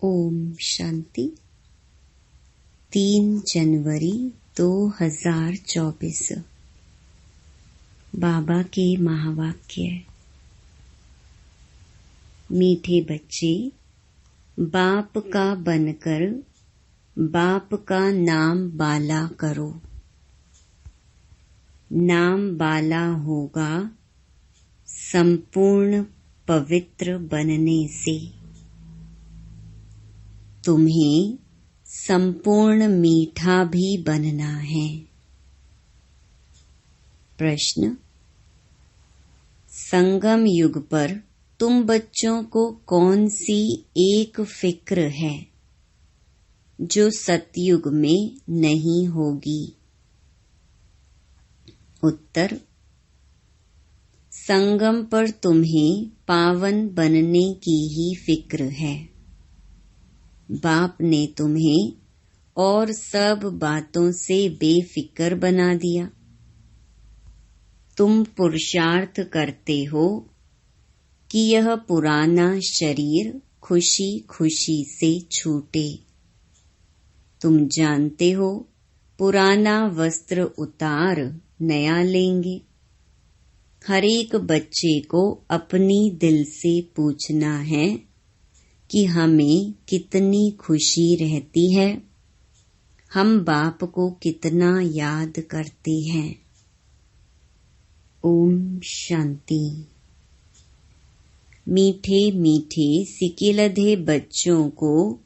ओम शांति। 3 जनवरी 2024। बाबा के महावाक्य। मीठे बच्चे, बाप का बनकर बाप का नाम बाला करो। नाम बाला होगा संपूर्ण पवित्र बनने से। तुम्हें संपूर्ण मीठा भी बनना है। प्रश्न। संगम युग पर तुम बच्चों को कौन सी एक फिक्र है जो सतयुग में नहीं होगी? उत्तर। संगम पर तुम्हें पावन बनने की ही फिक्र है। बाप ने तुम्हें और सब बातों से बेफिक्र बना दिया। तुम पुरुषार्थ करते हो कि यह पुराना शरीर खुशी खुशी से छूटे। तुम जानते हो पुराना वस्त्र उतार नया लेंगे। हर एक बच्चे को अपनी दिल से पूछना है कि हमें कितनी खुशी रहती है, हम बाप को कितना याद करते हैं। ओम शांति। मीठे मीठे सिकिलधे बच्चों को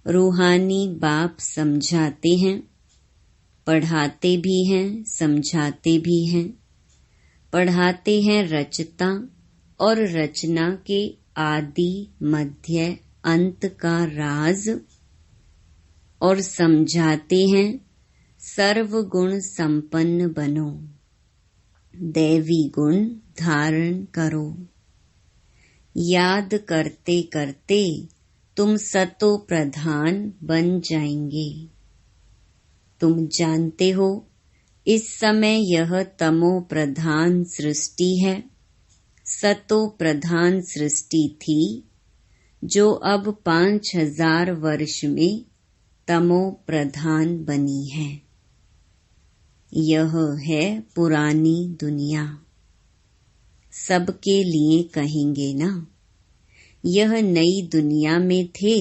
रूहानी बाप समझाते हैं, पढ़ाते भी हैं, समझाते भी हैं। पढ़ाते हैं रचता और रचना के आदि मध्य अंत का राज, और समझाते हैं सर्व गुण संपन्न बनो, दैवी गुण धारण करो। याद करते करते तुम सतो प्रधान बन जाएंगे। तुम जानते हो इस समय यह तमो प्रधान सृष्टि है। सतो प्रधान सृष्टि थी जो अब 5000 वर्ष में तमो प्रधान बनी है। यह है पुरानी दुनिया। सबके लिए कहेंगे ना, यह नई दुनिया में थे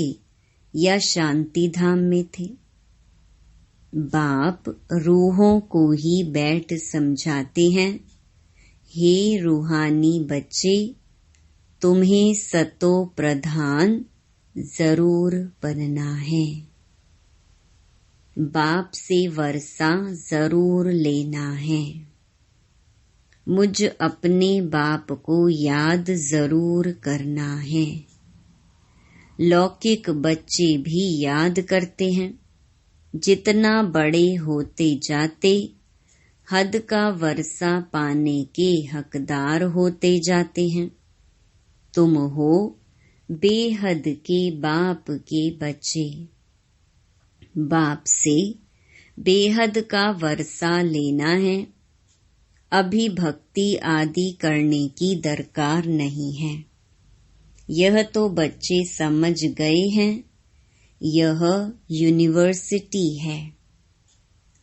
या शांति धाम में थे? बाप रूहों को ही बैठ समझाते हैं, हे रूहानी बच्चे, तुम्हें सतो प्रधान जरूर बनना है। बाप से वर्षा जरूर लेना है। मुझ अपने बाप को याद जरूर करना है। लौकिक बच्चे भी याद करते हैं। जितना बड़े होते जाते हद का वर्षा पाने के हकदार होते जाते हैं। तुम हो बेहद के बाप के बच्चे। बाप से बेहद का वर्षा लेना है। अभी भक्ति आदि करने की दरकार नहीं है। यह तो बच्चे समझ गए हैं। यह यूनिवर्सिटी है।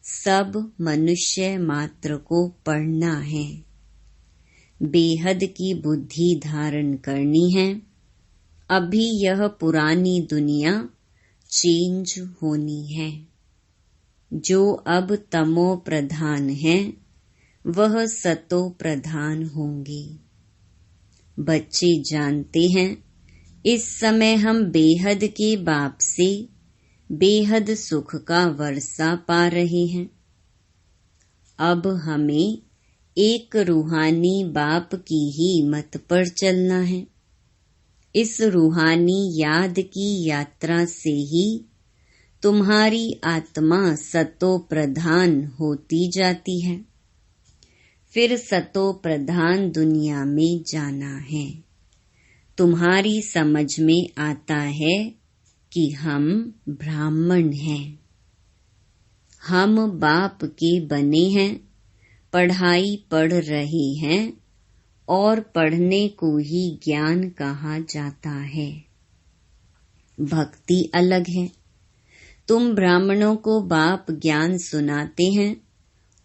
सब मनुष्य मात्र को पढ़ना है। बेहद की बुद्धि धारण करनी है। अभी यह पुरानी दुनिया चेंज होनी है। जो अब तमो प्रधान है वह सतो प्रधान होंगे। बच्चे जानते हैं इस समय हम बेहद के बाप से बेहद सुख का वर्षा पा रहे हैं। अब हमें एक रूहानी बाप की ही मत पर चलना है। इस रूहानी याद की यात्रा से ही तुम्हारी आत्मा सतो प्रधान होती जाती है। फिर सतो प्रधान दुनिया में जाना है। तुम्हारी समझ में आता है कि हम ब्राह्मण हैं। हम बाप के बने हैं, पढ़ाई पढ़ रहे हैं और पढ़ने को ही ज्ञान कहा जाता है। भक्ति अलग है। तुम ब्राह्मणों को बाप ज्ञान सुनाते हैं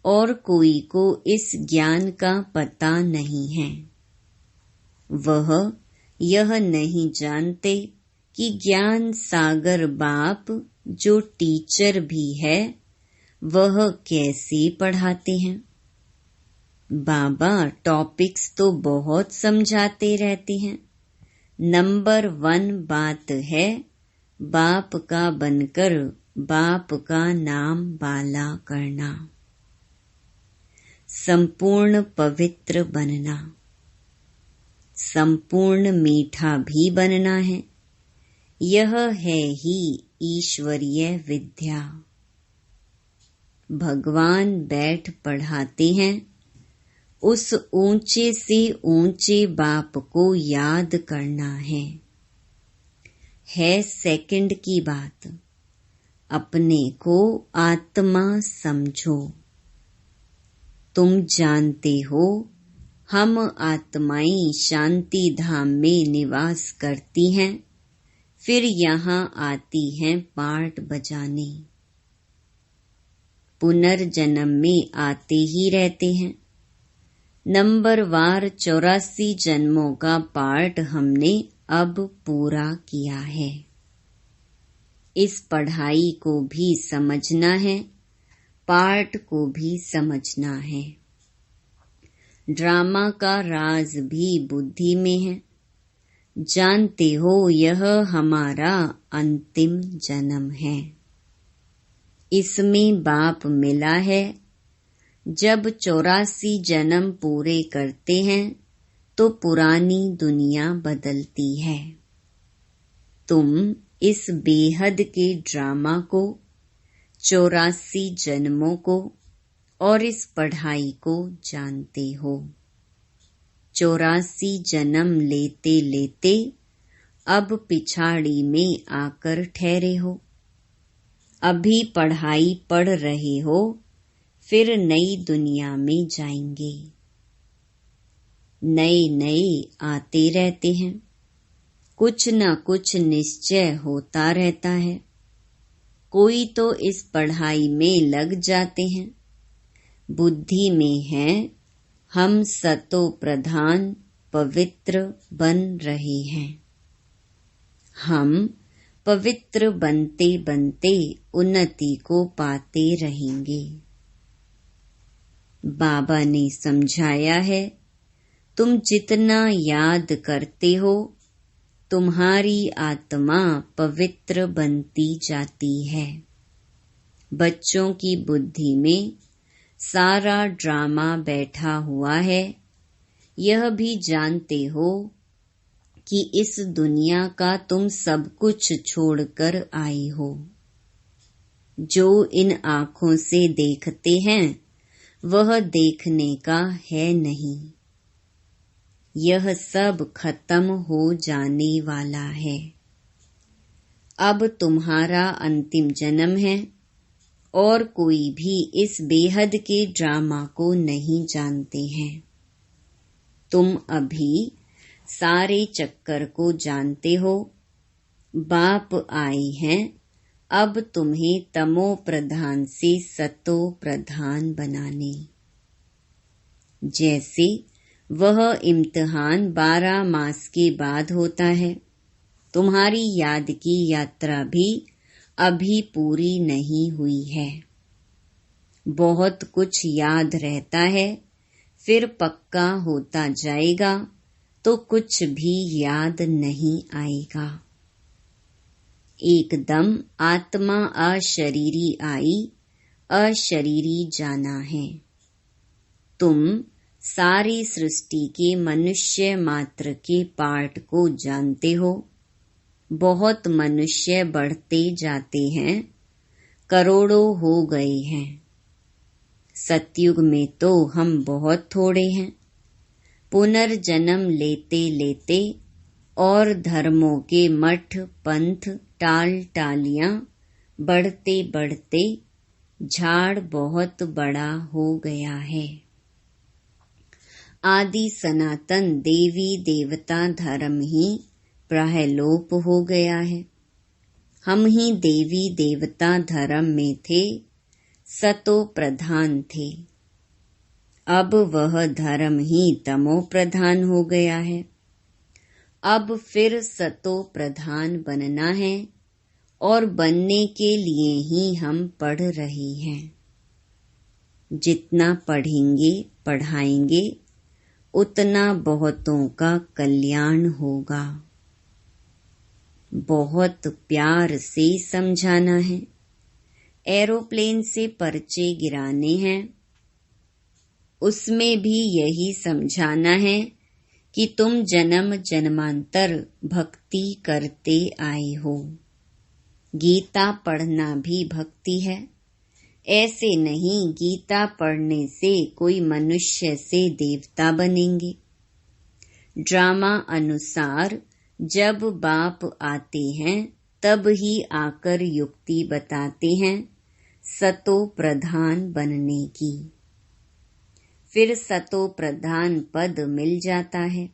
और कोई को इस ज्ञान का पता नहीं है। वह यह नहीं जानते कि ज्ञान सागर बाप जो टीचर भी है वह कैसे पढ़ाते हैं। बाबा टॉपिक्स तो बहुत समझाते रहते हैं। नंबर 1 बात है बाप का बनकर बाप का नाम बाला करना, संपूर्ण पवित्र बनना, संपूर्ण मीठा भी बनना है। यह है ही ईश्वरीय विद्या। भगवान बैठ पढ़ाते हैं। उस ऊंचे से ऊंचे बाप को याद करना है सेकंड की बात। अपने को आत्मा समझो। तुम जानते हो हम आत्माएं शांति धाम में निवास करती हैं, फिर यहाँ आती हैं पार्ट बजाने। पुनर्जन्म में आते ही रहते हैं। नंबर वार 84 जन्मों का पार्ट हमने अब पूरा किया है। इस पढ़ाई को भी समझना है, पार्ट को भी समझना है। ड्रामा का राज भी बुद्धि में है। जानते हो यह हमारा अंतिम जन्म है। इसमें बाप मिला है। जब 84 जन्म पूरे करते हैं तो पुरानी दुनिया बदलती है। तुम इस बेहद के ड्रामा को, 84 जन्मों को और इस पढ़ाई को जानते हो। 84 जन्म लेते लेते अब पिछाड़ी में आकर ठहरे हो। अभी पढ़ाई पढ़ रहे हो, फिर नई दुनिया में जाएंगे। नए नए आते रहते हैं। कुछ न कुछ निश्चय होता रहता है। कोई तो इस पढ़ाई में लग जाते हैं। बुद्धि में है हम सतो प्रधान पवित्र बन रहे हैं। हम पवित्र बनते बनते उन्नति को पाते रहेंगे। बाबा ने समझाया है तुम जितना याद करते हो तुम्हारी आत्मा पवित्र बनती जाती है। बच्चों की बुद्धि में सारा ड्रामा बैठा हुआ है। यह भी जानते हो कि इस दुनिया का तुम सब कुछ छोड़कर आए हो। जो इन आँखों से देखते हैं वह देखने का है नहीं। यह सब खत्म हो जाने वाला है। अब तुम्हारा अंतिम जन्म है और कोई भी इस बेहद के ड्रामा को नहीं जानते हैं। तुम अभी सारे चक्कर को जानते हो। बाप आए हैं अब तुम्हें तमो प्रधान से सतो प्रधान बनाने। जैसे वह इम्तिहान 12 मास के बाद होता है, तुम्हारी याद की यात्रा भी अभी पूरी नहीं हुई है। बहुत कुछ याद रहता है, फिर पक्का होता जाएगा तो कुछ भी याद नहीं आएगा। एकदम आत्मा अशरीरी आई, अशरीरी जाना है। तुम सारी सृष्टि के मनुष्य मात्र के पार्ट को जानते हो। बहुत मनुष्य बढ़ते जाते हैं, करोड़ों हो गए हैं। सतयुग में तो हम बहुत थोड़े हैं। पुनर्जन्म लेते लेते और धर्मों के मठ पंथ टाल टालियां बढ़ते बढ़ते झाड़ बहुत बड़ा हो गया है। आदि सनातन देवी देवता धर्म ही प्रायलोप हो गया है। हम ही देवी देवता धर्म में थे, सतो प्रधान थे। अब वह धर्म ही तमो प्रधान हो गया है। अब फिर सतो प्रधान बनना है और बनने के लिए ही हम पढ़ रहे हैं। जितना पढ़ेंगे पढ़ाएंगे उतना बहुतों का कल्याण होगा। बहुत प्यार से समझाना है। एरोप्लेन से पर्चे गिराने हैं, उसमें भी यही समझाना है कि तुम जन्म जन्मांतर भक्ति करते आए हो। गीता पढ़ना भी भक्ति है। ऐसे नहीं गीता पढ़ने से कोई मनुष्य से देवता बनेंगे। ड्रामा अनुसार जब बाप आते हैं तब ही आकर युक्ति बताते हैं सतो प्रधान बनने की। फिर सतो प्रधान पद मिल जाता है।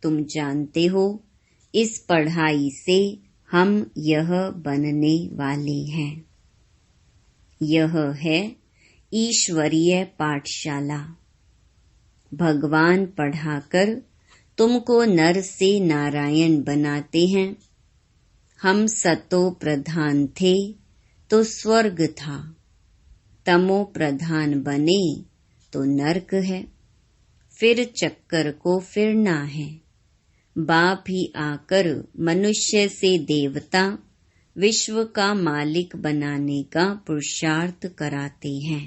तुम जानते हो इस पढ़ाई से हम यह बनने वाले हैं। यह है ईश्वरीय पाठशाला। भगवान पढ़ाकर तुमको नर से नारायण बनाते हैं। हम सतो प्रधान थे तो स्वर्ग था, तमो प्रधान बने तो नरक है। फिर चक्कर को फिरना है। बाप ही आकर मनुष्य से देवता, विश्व का मालिक बनाने का पुरुषार्थ कराते हैं।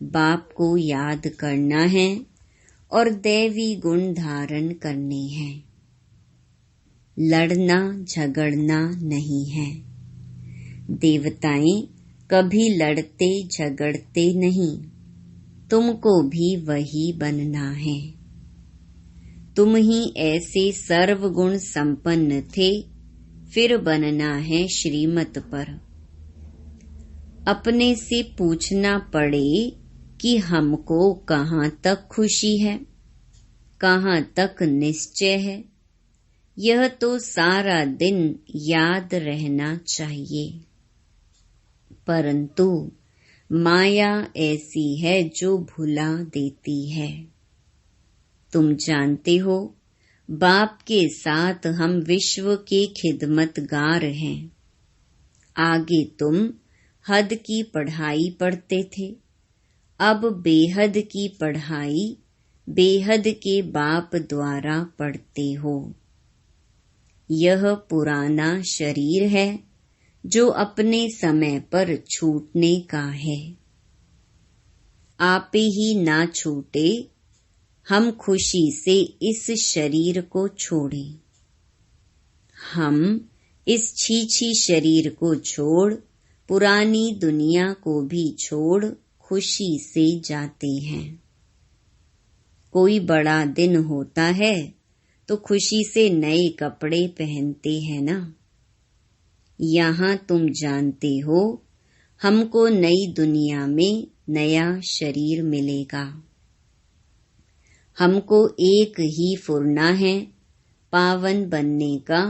बाप को याद करना है और दैवी गुण धारण करने हैं। लड़ना झगड़ना नहीं है। देवताएं कभी लड़ते झगड़ते नहीं। तुमको भी वही बनना है। तुम ही ऐसे सर्वगुण संपन्न थे, फिर बनना है श्रीमत पर। अपने से पूछना पड़े कि हमको कहाँ तक खुशी है, कहाँ तक निश्चय है। यह तो सारा दिन याद रहना चाहिए। परंतु माया ऐसी है जो भुला देती है। तुम जानते हो बाप के साथ हम विश्व के खिदमतगार हैं। आगे तुम हद की पढ़ाई पढ़ते थे, अब बेहद की पढ़ाई बेहद के बाप द्वारा पढ़ते हो। यह पुराना शरीर है जो अपने समय पर छूटने का है। आप ही ना छूटे, हम खुशी से इस शरीर को छोड़ें। हम इस छीछी शरीर को छोड़ पुरानी दुनिया को भी छोड़ खुशी से जाते हैं। कोई बड़ा दिन होता है तो खुशी से नए कपड़े पहनते हैं ना। यहाँ तुम जानते हो हमको नई दुनिया में नया शरीर मिलेगा। हमको एक ही फुरना है पावन बनने का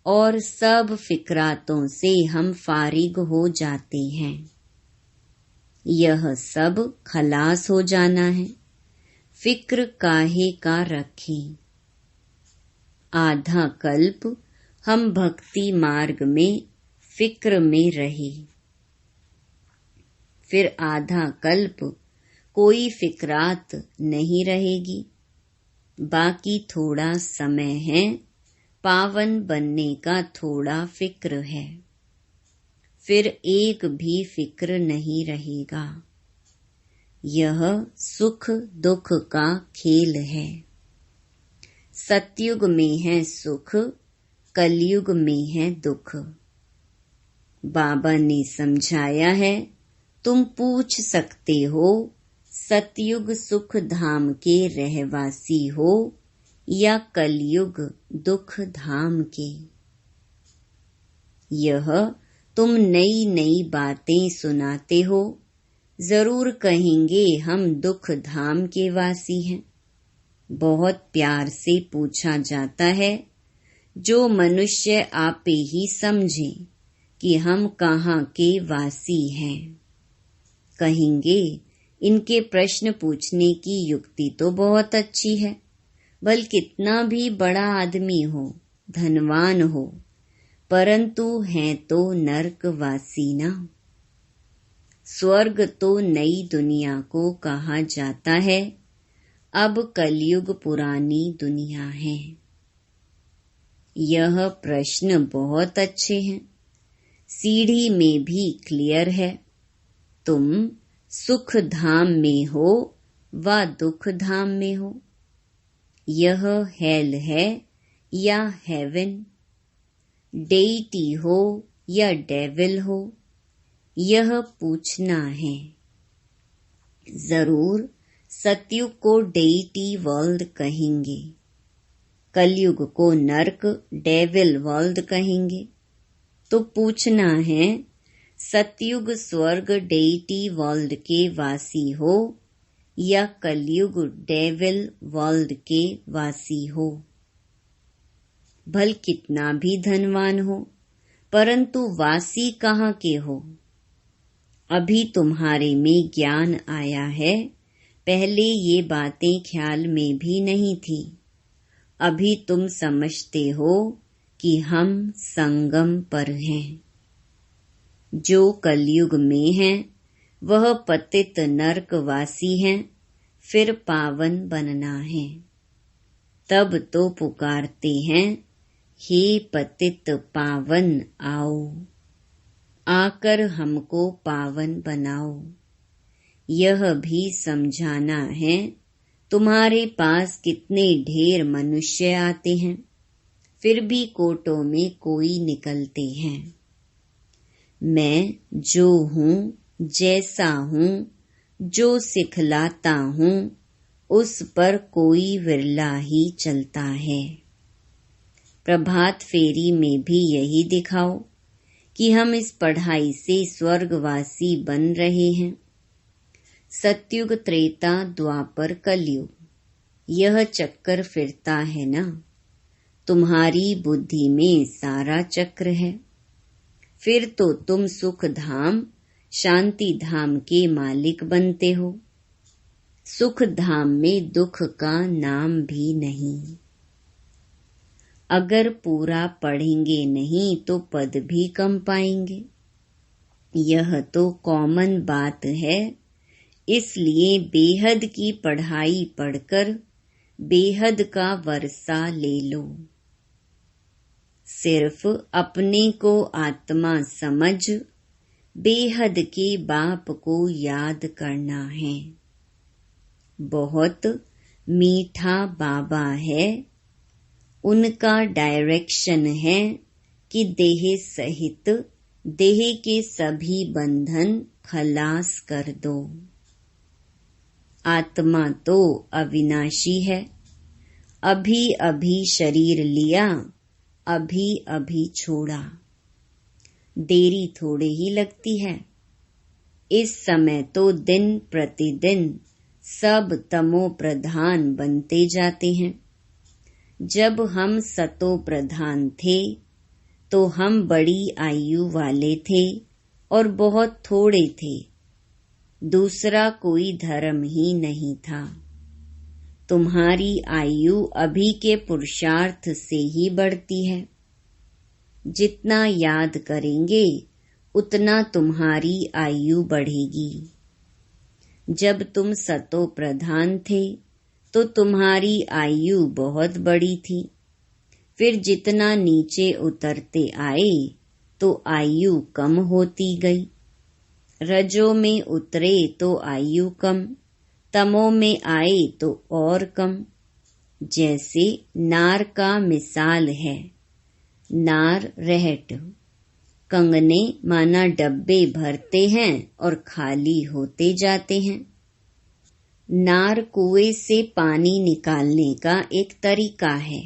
और सब फिक्रातों से हम फारिग हो जाते हैं। यह सब खलास हो जाना है। फिक्र काहे का रखें। आधा कल्प हम भक्ति मार्ग में फिक्र में रहे, फिर आधा कल्प कोई फिक्रात नहीं रहेगी। बाकी थोड़ा समय है, पावन बनने का थोड़ा फिक्र है, फिर एक भी फिक्र नहीं रहेगा। यह सुख दुख का खेल है। सतयुग में है सुख, कलयुग में है दुख। बाबा ने समझाया है, तुम पूछ सकते हो सतयुग सुख धाम के रहवासी हो या कलयुग दुख धाम के। यह तुम नई नई बातें सुनाते हो, जरूर कहेंगे हम दुख धाम के वासी हैं। बहुत प्यार से पूछा जाता है, जो मनुष्य आपे ही समझे कि हम कहाँ के वासी हैं। कहेंगे, इनके प्रश्न पूछने की युक्ति तो बहुत अच्छी है, भल कितना भी बड़ा आदमी हो, धनवान हो, परंतु हैं तो नरकवासी ना। स्वर्ग तो नई दुनिया को कहा जाता है, अब कलयुग पुरानी दुनिया है। यह प्रश्न बहुत अच्छे हैं, सीढ़ी में भी क्लियर है। तुम सुख धाम में हो व दुख धाम में हो, यह हेल है या हेवन, डेइटी हो या डेविल हो, यह पूछना है। जरूर सतयुग को डेइटी वर्ल्ड कहेंगे, कलयुग को नरक डेविल वर्ल्ड कहेंगे। तो पूछना है, सतयुग स्वर्ग डेइटी वर्ल्ड के वासी हो या कलयुग डेविल वर्ल्ड के वासी हो। भल कितना भी धनवान हो, परंतु वासी कहाँ के हो। अभी तुम्हारे में ज्ञान आया है, पहले ये बातें ख्याल में भी नहीं थी। अभी तुम समझते हो कि हम संगम पर हैं। जो कलयुग में हैं वह पतित नरकवासी हैं, फिर पावन बनना है। तब तो पुकारते हैं, हे पतित पावन आओ, आकर हमको पावन बनाओ। यह भी समझाना है, तुम्हारे पास कितने ढेर मनुष्य आते हैं, फिर भी कोटों में कोई निकलते हैं। मैं जो हूँ, जैसा हूँ, जो सिखलाता हूँ, उस पर कोई विरला ही चलता है। प्रभात फेरी में भी यही दिखाओ कि हम इस पढ़ाई से स्वर्गवासी बन रहे हैं। सतयुग, त्रेता, द्वापर, कलयुग, यह चक्कर फिरता है ना। तुम्हारी बुद्धि में सारा चक्र है। फिर तो तुम सुख धाम, शांति धाम के मालिक बनते हो। सुख धाम में दुख का नाम भी नहीं। अगर पूरा पढ़ेंगे नहीं तो पद भी कम पाएंगे। यह तो कॉमन बात है। इसलिए बेहद की पढ़ाई पढ़कर बेहद का वर्षा ले लो। सिर्फ अपने को आत्मा समझ बेहद के बाप को याद करना है। बहुत मीठा बाबा है। उनका डायरेक्शन है कि देह सहित देह के सभी बंधन खलास कर दो। आत्मा तो अविनाशी है। अभी अभी शरीर लिया, अभी अभी छोड़ा। देरी थोड़े ही लगती है। इस समय तो दिन प्रतिदिन सब तमो प्रधान बनते जाते हैं। जब हम सतो प्रधान थे तो हम बड़ी आयु वाले थे और बहुत थोड़े थे। दूसरा कोई धर्म ही नहीं था। तुम्हारी आयु अभी के पुरुषार्थ से ही बढ़ती है। जितना याद करेंगे उतना तुम्हारी आयु बढ़ेगी। जब तुम सतो प्रधान थे तो तुम्हारी आयु बहुत बड़ी थी। फिर जितना नीचे उतरते आए तो आयु कम होती गई। रजो में उतरे तो आयु कम, तमो में आए तो और कम। जैसे नार का मिसाल है। नार रहट, कंगने माना डब्बे भरते हैं और खाली होते जाते हैं। नार कुएं से पानी निकालने का एक तरीका है।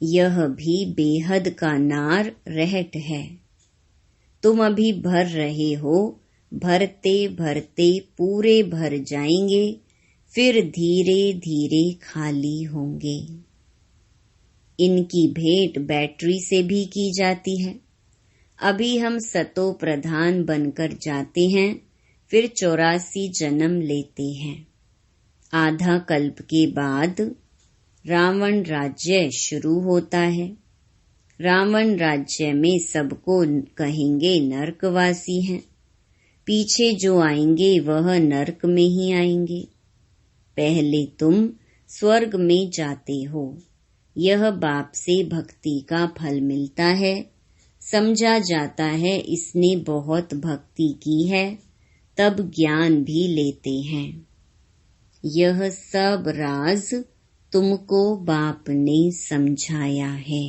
यह भी बेहद का नार रहट है। तुम अभी भर रहे हो, भरते भरते पूरे भर जाएंगे, फिर धीरे धीरे खाली होंगे। इनकी भेंट बैटरी से भी की जाती है। अभी हम सतो प्रधान बनकर जाते हैं, फिर 84 जन्म लेते हैं। आधा कल्प के बाद रावण राज्य शुरू होता है। रावण राज्य में सबको कहेंगे नरकवासी हैं। पीछे जो आएंगे वह नरक में ही आएंगे। पहले तुम स्वर्ग में जाते हो। यह बाप से भक्ति का फल मिलता है। समझा जाता है इसने बहुत भक्ति की है, तब ज्ञान भी लेते हैं। यह सब राज तुमको बाप ने समझाया है।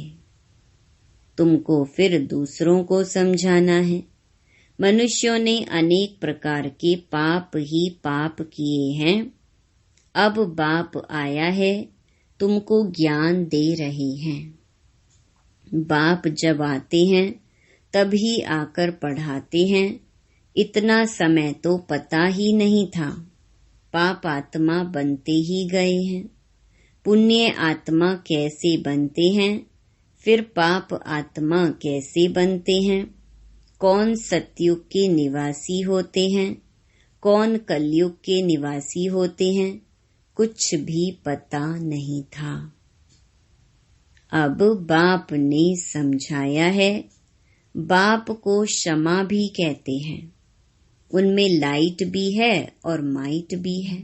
तुमको फिर दूसरों को समझाना है। मनुष्यों ने अनेक प्रकार के पाप ही पाप किए हैं। अब बाप आया है, तुमको ज्ञान दे रहे हैं। बाप जब आते हैं तभी आकर पढ़ाते हैं। इतना समय तो पता ही नहीं था। पाप आत्मा बनते ही गए हैं। पुण्य आत्मा कैसे बनते हैं, फिर पाप आत्मा कैसे बनते हैं, कौन सतयुग के निवासी होते हैं, कौन कलयुग के निवासी होते हैं, कुछ भी पता नहीं था। अब बाप ने समझाया है। बाप को क्षमा भी कहते हैं। उनमें लाइट भी है और माइट भी है।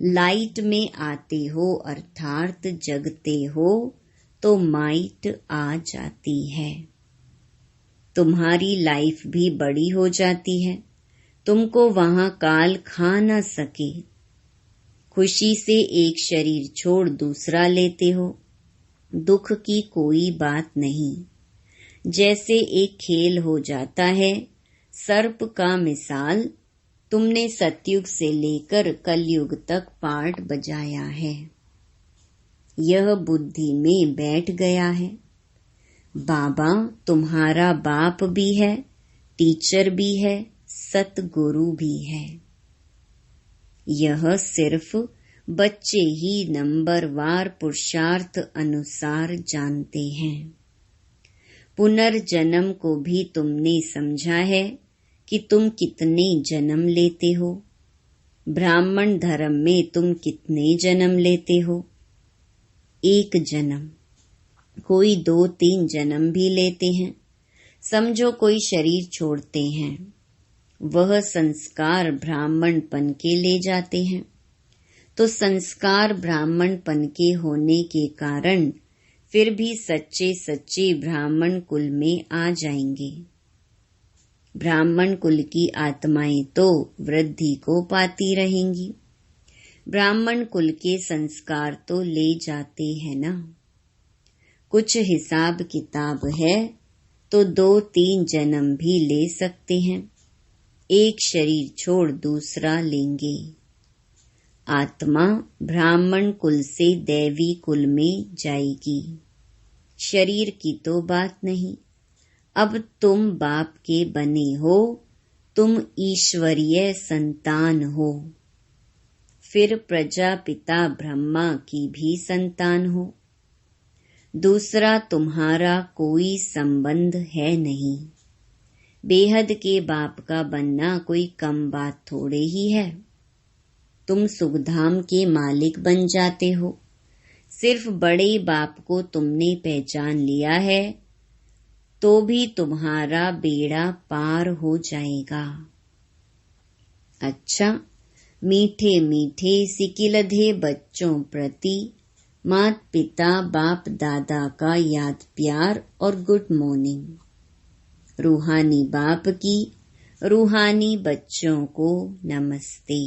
लाइट में आते हो अर्थात जगते हो तो माइट आ जाती है। तुम्हारी लाइफ भी बड़ी हो जाती है। तुमको वहां काल खा न सके। खुशी से एक शरीर छोड़ दूसरा लेते हो। दुख की कोई बात नहीं। जैसे एक खेल हो जाता है। सर्प का मिसाल तुमने सतयुग से लेकर कलयुग तक पार्ट बजाया है। यह बुद्धि में बैठ गया है। बाबा तुम्हारा बाप भी है, टीचर भी है, सतगुरु भी है। यह सिर्फ बच्चे ही नंबरवार पुरुषार्थ अनुसार जानते हैं। पुनर्जन्म को भी तुमने समझा है कि तुम कितने जन्म लेते हो। ब्राह्मण धर्म में तुम कितने जन्म लेते हो? एक जन्म। कोई 2-3 जन्म भी लेते हैं। समझो कोई शरीर छोड़ते हैं। वह संस्कार ब्राह्मणपन के ले जाते हैं। तो संस्कार ब्राह्मणपन के होने के कारण फिर भी सच्चे सच्चे ब्राह्मण कुल में आ जाएंगे। ब्राह्मण कुल की आत्माएं तो वृद्धि को पाती रहेंगी। ब्राह्मण कुल के संस्कार तो ले जाते हैं ना। कुछ हिसाब किताब है तो 2-3 जन्म भी ले सकते हैं। एक शरीर छोड़ दूसरा लेंगे। आत्मा ब्राह्मण कुल से दैवी कुल में जाएगी। शरीर की तो बात नहीं। अब तुम बाप के बने हो, तुम ईश्वरीय संतान हो। फिर प्रजापिता ब्रह्मा की भी संतान हो। दूसरा तुम्हारा कोई संबंध है नहीं। बेहद के बाप का बनना कोई कम बात थोड़े ही है। तुम सुखधाम के मालिक बन जाते हो। सिर्फ बड़े बाप को तुमने पहचान लिया है तो भी तुम्हारा बेड़ा पार हो जाएगा। अच्छा, मीठे मीठे सिकिलधे बच्चों प्रति मात पिता बाप दादा का याद प्यार और गुड मॉर्निंग। रूहानी बाप की रूहानी बच्चों को नमस्ते।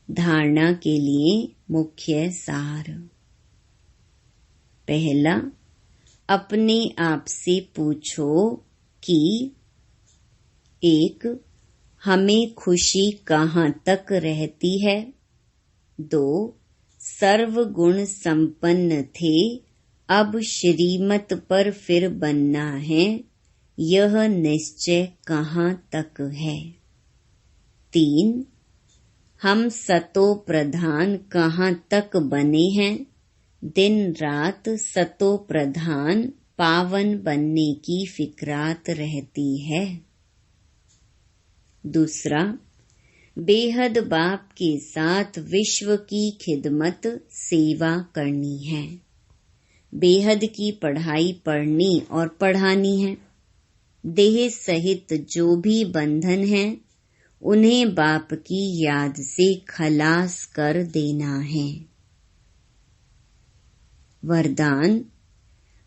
धारणा के लिए मुख्य सार। पहला, अपने आप से पूछो कि 1. हमें खुशी कहाँ तक रहती है। 2. सर्वगुण संपन्न थे, अब श्रीमत पर फिर बनना है, यह निश्चय कहाँ तक है। 3. हम सतो प्रधान कहाँ तक बने हैं, दिन रात सतो प्रधान पावन बनने की फिक्रात रहती है। दूसरा, बेहद बाप के साथ विश्व की खिदमत सेवा करनी है। बेहद की पढ़ाई पढ़नी और पढ़ानी है। देह सहित जो भी बंधन है उन्हें बाप की याद से खलास कर देना है। वरदान,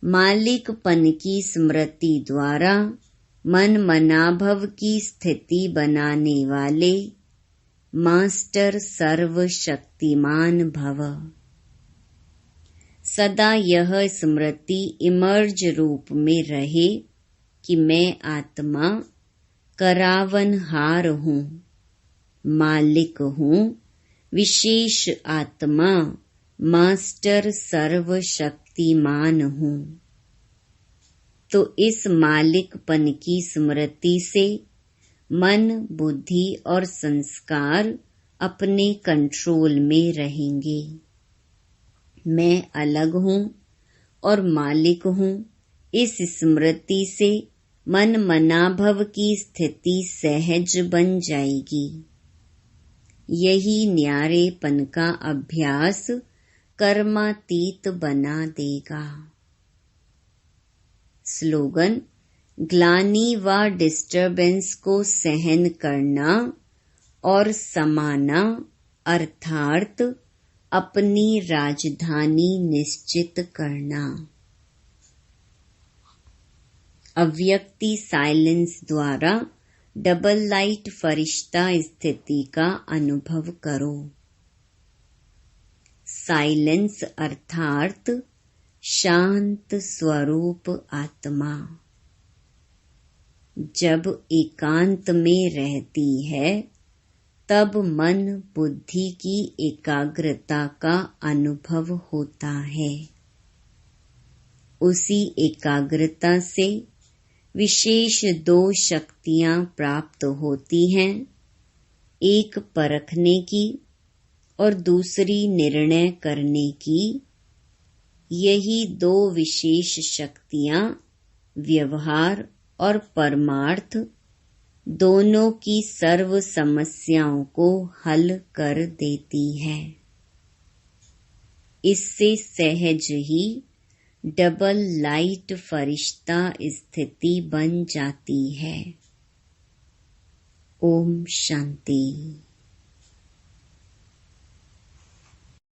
मालिकपन की स्मृति द्वारा मन मनाभव की स्थिति बनाने वाले मास्टर सर्वशक्तिमान भव। सदा यह स्मृति इमर्ज रूप में रहे कि मैं आत्मा करावनहार हूँ, मालिक हूँ, विशेष आत्मा, मास्टर सर्वशक्तिमान हूँ। तो इस मालिकपन की स्मृति से मन, बुद्धि और संस्कार अपने कंट्रोल में रहेंगे। मैं अलग हूँ और मालिक हूँ, इस स्मृति से मन मनाभव की स्थिति सहज बन जाएगी। यही न्यारेपन का अभ्यास कर्मातीत बना देगा। स्लोगन, ग्लानि व डिस्टर्बेंस को सहन करना और समाना अर्थात अपनी राजधानी निश्चित करना। अव्यक्ति साइलेंस द्वारा डबल लाइट फरिश्ता स्थिति का अनुभव करो। साइलेंस अर्थात शांत स्वरूप आत्मा जब एकांत में रहती है तब मन बुद्धि की एकाग्रता का अनुभव होता है। उसी एकाग्रता से विशेष दो शक्तियां प्राप्त होती हैं, एक परखने की और दूसरी निर्णय करने की। यही दो विशेष शक्तियां व्यवहार और परमार्थ दोनों की सर्व समस्याओं को हल कर देती है। इससे सहज ही डबल लाइट फरिश्ता स्थिति बन जाती है। ओम शांति।